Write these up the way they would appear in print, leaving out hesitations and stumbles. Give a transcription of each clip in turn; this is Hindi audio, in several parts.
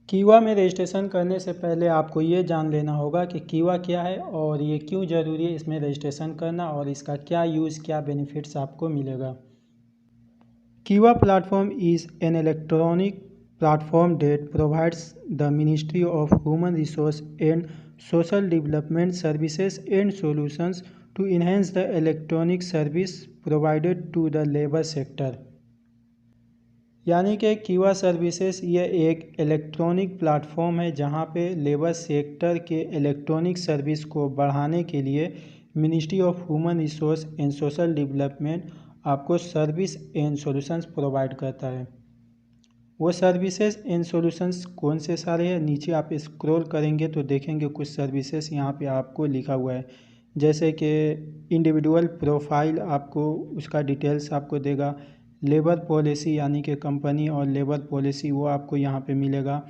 कीवा में रजिस्ट्रेशन करने से पहले आपको ये जान लेना होगा कि कीवा क्या है और ये क्यों ज़रूरी है इसमें रजिस्ट्रेशन करना और इसका क्या यूज़ क्या बेनिफिट्स आपको मिलेगा। Qiwa platform is an electronic platform that provides the ministry of human resource and social development services and solutions to enhance the electronic service provided to the labour sector. यानी कि कीवा सर्विसेज ये एक इलेक्ट्रॉनिक प्लेटफॉर्म है जहां पे लेबर सेक्टर के इलेक्ट्रॉनिक सर्विस को बढ़ाने के लिए ministry of human resource and social development आपको सर्विस एंड सॉल्यूशंस प्रोवाइड करता है। वो सर्विसेज एंड सॉल्यूशंस कौन से सारे हैं, नीचे आप स्क्रॉल करेंगे तो देखेंगे कुछ सर्विसेज यहाँ पे आपको लिखा हुआ है, जैसे कि इंडिविजुअल प्रोफाइल आपको उसका डिटेल्स आपको देगा, लेबर पॉलिसी यानी कि कंपनी और लेबर पॉलिसी वो आपको यहाँ पे मिलेगा,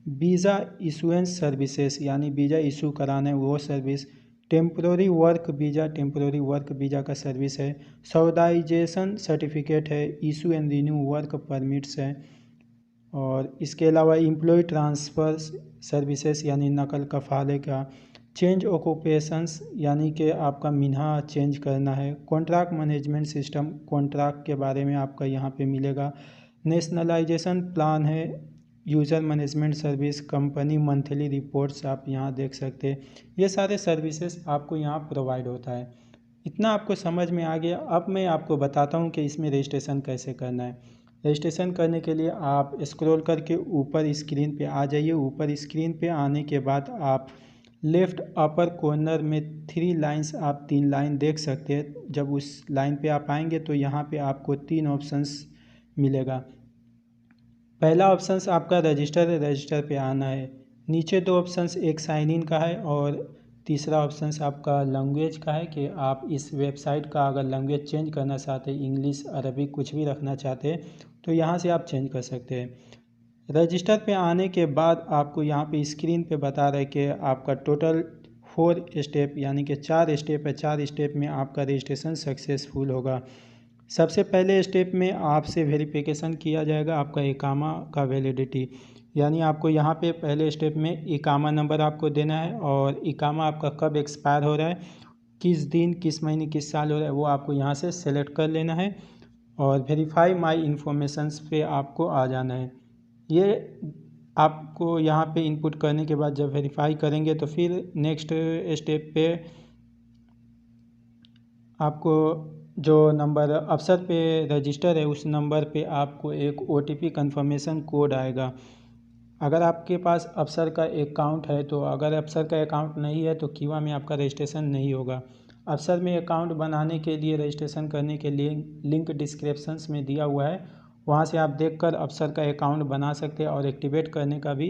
वीज़ा इशुएंस सर्विसेज यानी वीज़ा इशू कराना है वो सर्विस, टेम्प्रोरी वर्क वीज़ा का सर्विस है, सॉर्डाइजेशन सर्टिफिकेट है, issue and renew work permits है, और इसके अलावा एम्प्लॉय ट्रांसफ़र सर्विसेज यानी नकल कफ़ाले का, चेंज ऑक्यूपेशंस यानी कि आपका मिन्हा चेंज करना है, कॉन्ट्रैक्ट मैनेजमेंट सिस्टम कॉन्ट्रैक्ट के बारे में आपका यहाँ पे मिलेगा, नेशनलाइजेशन प्लान है, user management service, company monthly reports आप यहाँ देख सकते हैं। ये सारे सर्विसेज आपको यहाँ प्रोवाइड होता है। इतना आपको समझ में आ गया। अब मैं आपको बताता हूँ कि इसमें रजिस्ट्रेशन कैसे करना है। रजिस्ट्रेशन करने के लिए आप स्क्रॉल करके ऊपर स्क्रीन पे आ जाइए। ऊपर स्क्रीन पे आने के बाद आप लेफ़्ट अपर कॉर्नर में 3 लाइंस आप 3 लाइन देख सकते हैं। जब उस लाइन पे आप आएंगे तो यहाँ पे आपको 3 ऑप्शंस मिलेगा। पहला ऑप्शंस आपका रजिस्टर है, रजिस्टर पे आना है। नीचे 2 ऑप्शंस, एक साइन इन का है और तीसरा ऑप्शंस आपका लैंग्वेज का है कि आप इस वेबसाइट का अगर लैंग्वेज चेंज करना चाहते हैं, इंग्लिश अरबिक कुछ भी रखना चाहते हैं तो यहाँ से आप चेंज कर सकते हैं। रजिस्टर पे आने के बाद आपको यहाँ पे स्क्रीन पे बता रहा है कि आपका टोटल 4 स्टेप यानी कि 4 स्टेप है। 4 स्टेप में आपका रजिस्ट्रेशन सक्सेसफुल होगा। सबसे पहले स्टेप में आपसे वेरिफिकेशन किया जाएगा आपका इकामा का वैलिडिटी, यानी आपको यहाँ पे पहले स्टेप में इकामा नंबर आपको देना है और इकामा आपका कब एक्सपायर हो रहा है, किस दिन किस महीने किस साल हो रहा है, वो आपको यहाँ से सेलेक्ट कर लेना है और वेरीफाई माई इन्फॉर्मेशंस पे आपको आ जाना है। ये आपको यहाँ पे इनपुट करने के बाद जब वेरीफाई करेंगे तो फिर नेक्स्ट स्टेप पे आपको जो नंबर अफसर पे रजिस्टर है उस नंबर पे आपको एक OTP कंफर्मेशन कोड आएगा। अगर आपके पास अफसर का अकाउंट है तो, अगर अफसर का अकाउंट नहीं है तो कीवा में आपका रजिस्ट्रेशन नहीं होगा। अफसर में अकाउंट बनाने के लिए, रजिस्ट्रेशन करने के लिए लिंक डिस्क्रिप्शंस में दिया हुआ है, वहाँ से आप देखकर अफसर का अकाउंट बना सकते हैं और एक्टिवेट करने का भी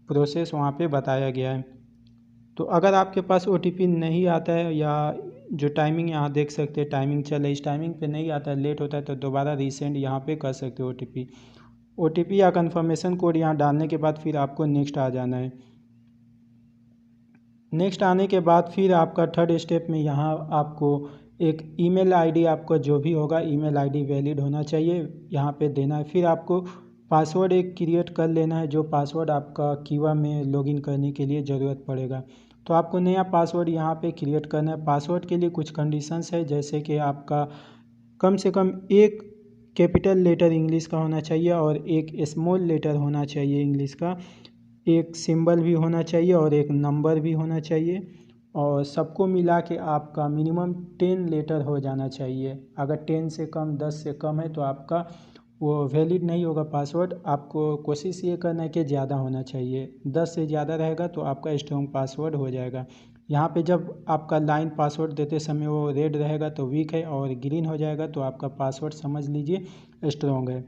प्रोसेस वहाँ पे बताया गया है। तो अगर आपके पास OTP नहीं आता है या जो टाइमिंग यहाँ देख सकते हैं टाइमिंग चल रही है, इस टाइमिंग पे नहीं आता है, लेट होता है तो दोबारा रीसेंड यहाँ पे कर सकते हो OTP या कंफर्मेशन कोड यहाँ डालने के बाद फिर आपको नेक्स्ट आ जाना है। नेक्स्ट आने के बाद फिर आपका थर्ड स्टेप में यहाँ आपको एक ईमेल आईडी, आपका जो भी होगा ईमेल आईडी वैलिड होना चाहिए, यहाँ पे देना है। फिर आपको पासवर्ड एक क्रिएट कर लेना है, जो पासवर्ड आपका कीवा में लॉगिन करने के लिए ज़रूरत पड़ेगा। तो आपको नया पासवर्ड यहाँ पे क्रिएट करना है। पासवर्ड के लिए कुछ कंडीशंस है, जैसे कि आपका कम से कम एक कैपिटल लेटर इंग्लिश का होना चाहिए और एक स्मॉल लेटर होना चाहिए इंग्लिश का, एक सिंबल भी होना चाहिए और एक नंबर भी होना चाहिए, और सबको मिला के आपका मिनिमम 10 लेटर हो जाना चाहिए। अगर 10 से कम, 10 से कम है तो आपका वो वैलिड नहीं होगा पासवर्ड। आपको कोशिश ये करना है कि ज़्यादा होना चाहिए, 10 से ज़्यादा रहेगा तो आपका स्ट्रॉन्ग पासवर्ड हो जाएगा। यहाँ पे जब आपका लाइन पासवर्ड देते समय वो रेड रहेगा तो वीक है और ग्रीन हो जाएगा तो आपका पासवर्ड समझ लीजिए स्ट्रॉन्ग है।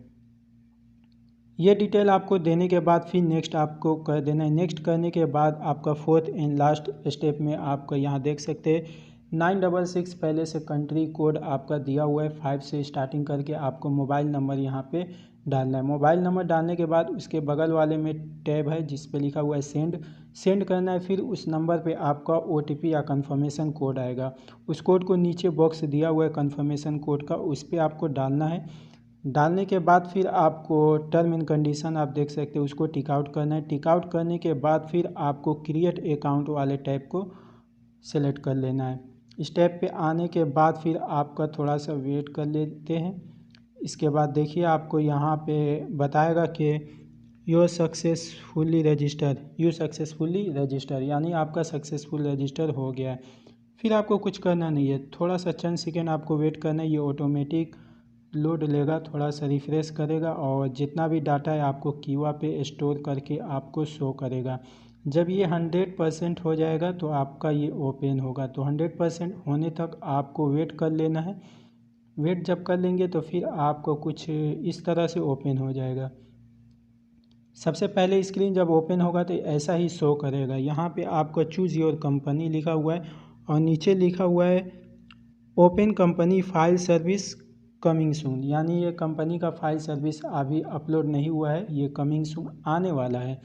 ये डिटेल आपको देने के बाद फिर नेक्स्ट आपको कर देना है। नेक्स्ट करने के बाद आपका फोर्थ एंड लास्ट स्टेप में आपका यहाँ देख सकते हैं 966 पहले से कंट्री कोड आपका दिया हुआ है, 5 से स्टार्टिंग करके आपको मोबाइल नंबर यहाँ पे डालना है। मोबाइल नंबर डालने के बाद उसके बगल वाले में टैब है जिस पे लिखा हुआ है सेंड करना है। फिर उस नंबर पे आपका OTP या कंफर्मेशन कोड आएगा, उस कोड को नीचे बॉक्स दिया हुआ है कंफर्मेशन कोड का, उस पर आपको डालना है। डालने के बाद फिर आपको टर्म एंड कंडीशन आप देख सकते हैं उसको टिक आउट करना है। टिक आउट करने के बाद फिर आपको क्रिएट अकाउंट वाले टैब को सेलेक्ट कर लेना है। इस टैब पे आने के बाद फिर आपका थोड़ा सा वेट कर लेते हैं। इसके बाद देखिए आपको यहाँ पे बताएगा कि यू सक्सेसफुली रजिस्टर यानी आपका सक्सेसफुल रजिस्टर हो गया है। फिर आपको कुछ करना नहीं है, थोड़ा सा चंद सेकेंड आपको वेट करना है। ये ऑटोमेटिक लोड लेगा, थोड़ा सा रिफ्रेश करेगा और जितना भी डाटा है आपको कीवा पे स्टोर करके आपको शो करेगा। जब ये 100% हो जाएगा तो आपका ये ओपन होगा। तो 100% होने तक आपको वेट कर लेना है। वेट जब कर लेंगे तो फिर आपको कुछ इस तरह से ओपन हो जाएगा। सबसे पहले स्क्रीन जब ओपन होगा तो ऐसा ही शो करेगा। यहाँ पे आपको चूज़ योर कंपनी लिखा हुआ है और नीचे लिखा हुआ है open company file service coming soon, यानी ये कंपनी का फाइल सर्विस अभी अपलोड नहीं हुआ है, ये कमिंग सून आने वाला है।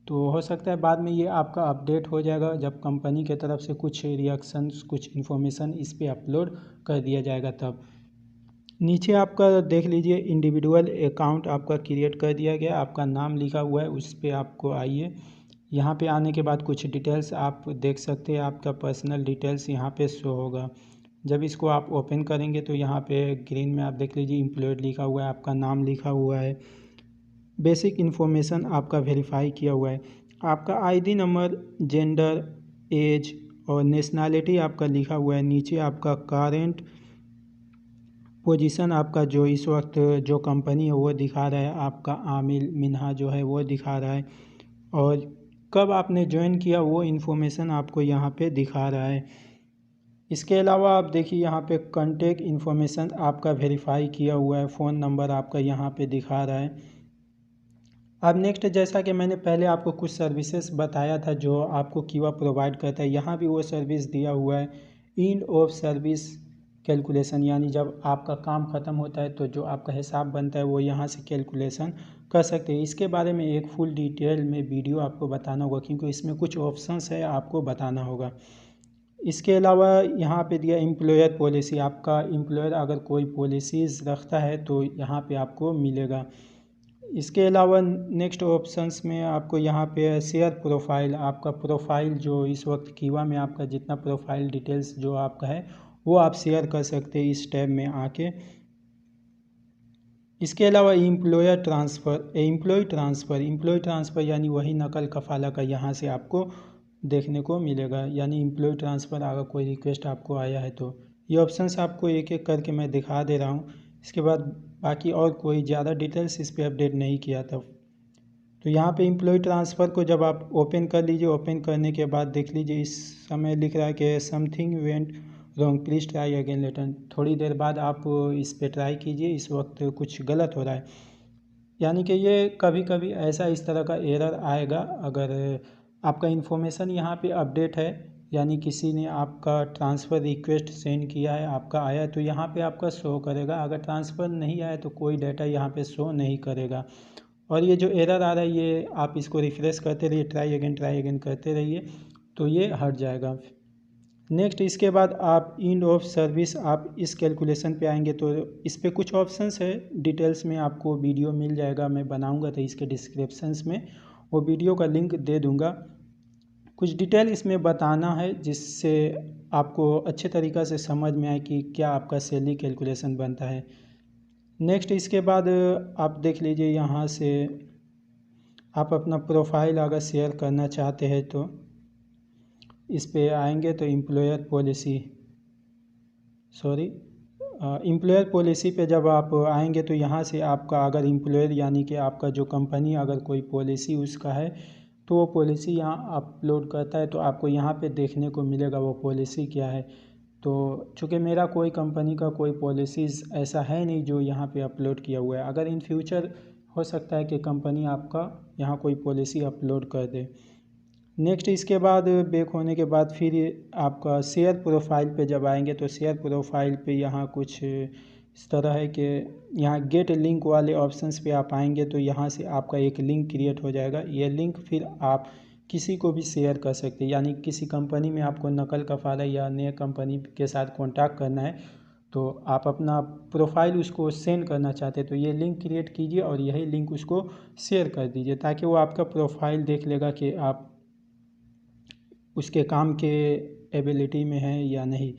तो हो सकता है बाद में ये आपका अपडेट हो जाएगा जब कंपनी के तरफ से कुछ रिएक्शंस कुछ इन्फॉर्मेशन इस पर अपलोड कर दिया जाएगा तब। नीचे आपका देख लीजिए इंडिविजुअल अकाउंट आपका क्रिएट कर दिया गया, आपका नाम लिखा हुआ है, उस पर आपको आइए। यहाँ पे आने के बाद कुछ डिटेल्स आप देख सकते हैं, आपका पर्सनल डिटेल्स यहाँ पे शो होगा। जब इसको आप ओपन करेंगे तो यहाँ पे ग्रीन में आप देख लीजिए एम्प्लॉयड लिखा हुआ है, आपका नाम लिखा हुआ है, बेसिक इन्फॉर्मेशन आपका वेरीफाई किया हुआ है, आपका आईडी नंबर, जेंडर, एज और नेशनैलिटी आपका लिखा हुआ है। नीचे आपका करेंट पोजीशन आपका जो इस वक्त जो कंपनी है वो दिखा रहा है, आपका आमिल मिन्हा जो है वो दिखा रहा है और कब आपने ज्वाइन किया वो इन्फॉर्मेशन आपको यहाँ पे दिखा रहा है। इसके अलावा आप देखिए यहाँ पे कॉन्टैक्ट इन्फॉर्मेशन आपका वेरीफाई किया हुआ है, फ़ोन नंबर आपका यहाँ पे दिखा रहा है। अब नेक्स्ट, जैसा कि मैंने पहले आपको कुछ सर्विसेज बताया था जो आपको कीवा प्रोवाइड करता है, यहाँ भी वो सर्विस दिया हुआ है एंड ऑफ सर्विस कैलकुलेशन, यानी जब आपका काम ख़त्म होता है तो जो आपका हिसाब बनता है वो यहाँ से कैलकुलेशन कर सकते हैं। इसके बारे में एक फुल डिटेल में वीडियो आपको बताना होगा क्योंकि इसमें कुछ ऑप्शंस है आपको बताना होगा। इसके अलावा यहाँ पे दिया एम्प्लॉयर पॉलिसी, आपका एम्प्लॉयर अगर कोई पॉलिसीज़ रखता है तो यहाँ पे आपको मिलेगा। इसके अलावा नेक्स्ट ऑप्शंस में आपको यहाँ पे शेयर प्रोफाइल, आपका प्रोफाइल जो इस वक्त कीवा में आपका जितना प्रोफाइल डिटेल्स जो आपका है वो आप शेयर कर सकते हैं इस टैब में आके। इसके अलावा एम्प्लॉय ट्रांसफ़र यानी वही नकल कफाला का यहाँ से आपको देखने को मिलेगा, यानी एम्प्लॉय ट्रांसफ़र अगर कोई रिक्वेस्ट आपको आया है तो ये ऑप्शंस आपको एक एक करके मैं दिखा दे रहा हूँ। इसके बाद बाकी और कोई ज़्यादा डिटेल्स इस पर अपडेट नहीं किया था। तो यहाँ पे एम्प्लॉय ट्रांसफ़र को जब आप ओपन कर लीजिए, ओपन करने के बाद देख लीजिए इस समय लिख रहा है कि something went wrong please try again later. थोड़ी देर बाद आप इस पे ट्राई कीजिए, इस वक्त कुछ गलत हो रहा है, यानी कि ये कभी कभी ऐसा इस तरह का एरर आएगा अगर आपका इन्फॉर्मेशन यहाँ पे अपडेट है, यानी किसी ने आपका ट्रांसफ़र रिक्वेस्ट सेंड किया है, आपका आया है तो यहाँ पे आपका शो करेगा। अगर ट्रांसफ़र नहीं आया तो कोई डाटा यहाँ पे शो नहीं करेगा। और ये जो एरर आ रहा है ये आप इसको रिफ़्रेश करते रहिए, ट्राई अगेन करते रहिए तो ये हट जाएगा। नेक्स्ट, इसके बाद आप एंड ऑफ सर्विस आप इस कैलकुलेशन पे आएंगे तो इस पे कुछ ऑप्शंस है, डिटेल्स में आपको वीडियो मिल जाएगा, मैं बनाऊंगा तो इसके डिस्क्रिप्शंस में वो वीडियो का लिंक दे दूंगा। कुछ डिटेल इसमें बताना है जिससे आपको अच्छे तरीक़ा से समझ में आए कि क्या आपका सैलरी कैलकुलेशन बनता है। नेक्स्ट, इसके बाद आप देख लीजिए यहाँ से आप अपना प्रोफाइल अगर शेयर करना चाहते हैं तो इस पे आएंगे तो एम्प्लॉयर पॉलिसी पे जब आप आएंगे तो यहाँ से आपका अगर एम्प्लॉयर यानी कि आपका जो कंपनी अगर कोई पॉलिसी उसका है तो वो पॉलिसी यहाँ अपलोड करता है तो आपको यहाँ पे देखने को मिलेगा वो पॉलिसी क्या है। तो चूँकि मेरा कोई कंपनी का कोई पॉलिसीज़ ऐसा है नहीं जो यहाँ पे अपलोड किया हुआ है, अगर इन फ्यूचर हो सकता है कि कंपनी आपका यहाँ कोई पॉलिसी अपलोड कर दे। नेक्स्ट, इसके बाद बैक होने के बाद फिर आपका शेयर प्रोफाइल पे जब आएंगे तो शेयर प्रोफाइल पे यहाँ कुछ इस तरह है कि यहाँ गेट लिंक वाले ऑप्शंस पे आप आएंगे तो यहाँ से आपका एक लिंक क्रिएट हो जाएगा। ये लिंक फिर आप किसी को भी शेयर कर सकते हैं, यानी किसी कंपनी में आपको नकल कफाला या नए कंपनी के साथ कॉन्टैक्ट करना है तो आप अपना प्रोफाइल उसको सेंड करना चाहते हैं तो ये लिंक क्रिएट कीजिए और यही लिंक उसको शेयर कर दीजिए ताकि वो आपका प्रोफाइल देख लेगा कि आप उसके काम के एबिलिटी में हैं या नहीं।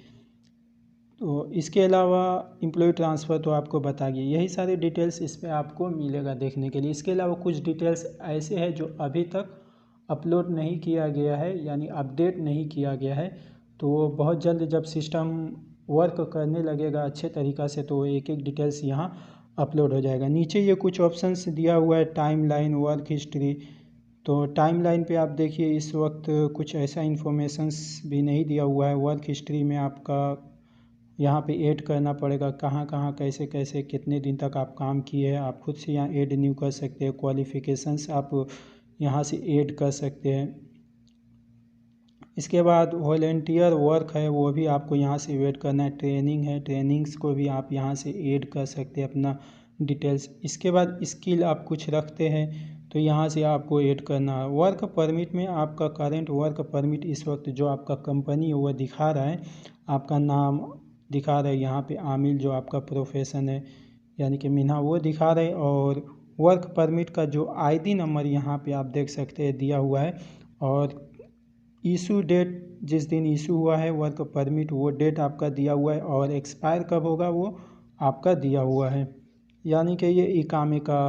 तो इसके अलावा एम्प्लॉय ट्रांसफ़र तो आपको बता गया, यही सारी डिटेल्स इस पे आपको मिलेगा देखने के लिए। इसके अलावा कुछ डिटेल्स ऐसे हैं जो अभी तक अपलोड नहीं किया गया है, यानी अपडेट नहीं किया गया है। तो बहुत जल्द जब सिस्टम वर्क करने लगेगा अच्छे तरीक़ा से तो एक एक डिटेल्स यहाँ अपलोड हो जाएगा। नीचे ये कुछ ऑप्शंस दिया हुआ है, टाइम लाइन, वर्क हिस्ट्री। तो टाइम लाइन पे आप देखिए इस वक्त कुछ ऐसा इन्फॉर्मेशंस भी नहीं दिया हुआ है। वर्क हिस्ट्री में आपका यहाँ पे ऐड करना पड़ेगा, कहाँ कहाँ कैसे कैसे कितने दिन तक आप काम किए हैं, आप खुद से यहाँ ऐड न्यू कर सकते हैं। क्वालिफ़िकेशंस आप यहाँ से ऐड कर सकते हैं। इसके बाद वॉलंटियर वर्क है वो भी आपको यहाँ से ऐड करना है। ट्रेनिंग है, ट्रेनिंग्स को भी आप यहाँ से ऐड कर सकते हैं अपना डिटेल्स। इसके बाद स्किल आप कुछ रखते हैं तो यहाँ से आपको ऐड करना है। वर्क परमिट में आपका करंट वर्क परमिट इस वक्त जो आपका कंपनी है वो दिखा रहा है, आपका नाम दिखा रहा है यहाँ पे, आमिल जो आपका प्रोफेशन है यानी कि मिन्हा वो दिखा रहे हैं। और वर्क परमिट का जो आईडी नंबर यहाँ पे आप देख सकते हैं दिया हुआ है, और इशू डेट जिस दिन इशू हुआ है वर्क परमिट वो डेट आपका दिया हुआ है, और एक्सपायर कब होगा वो आपका दिया हुआ है। यानी कि ये इकामे का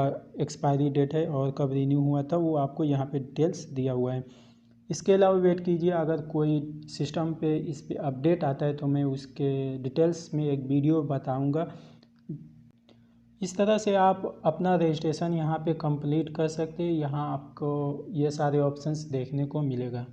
एक्सपायरी डेट है और कब रिन्यू हुआ था वो आपको यहाँ पे डिटेल्स दिया हुआ है। इसके अलावा वेट कीजिए, अगर कोई सिस्टम पे इस पे अपडेट आता है तो मैं उसके डिटेल्स में एक वीडियो बताऊंगा। इस तरह से आप अपना रजिस्ट्रेशन यहाँ पे कंप्लीट कर सकते हैं। यहाँ आपको ये सारे ऑप्शंस देखने को मिलेगा।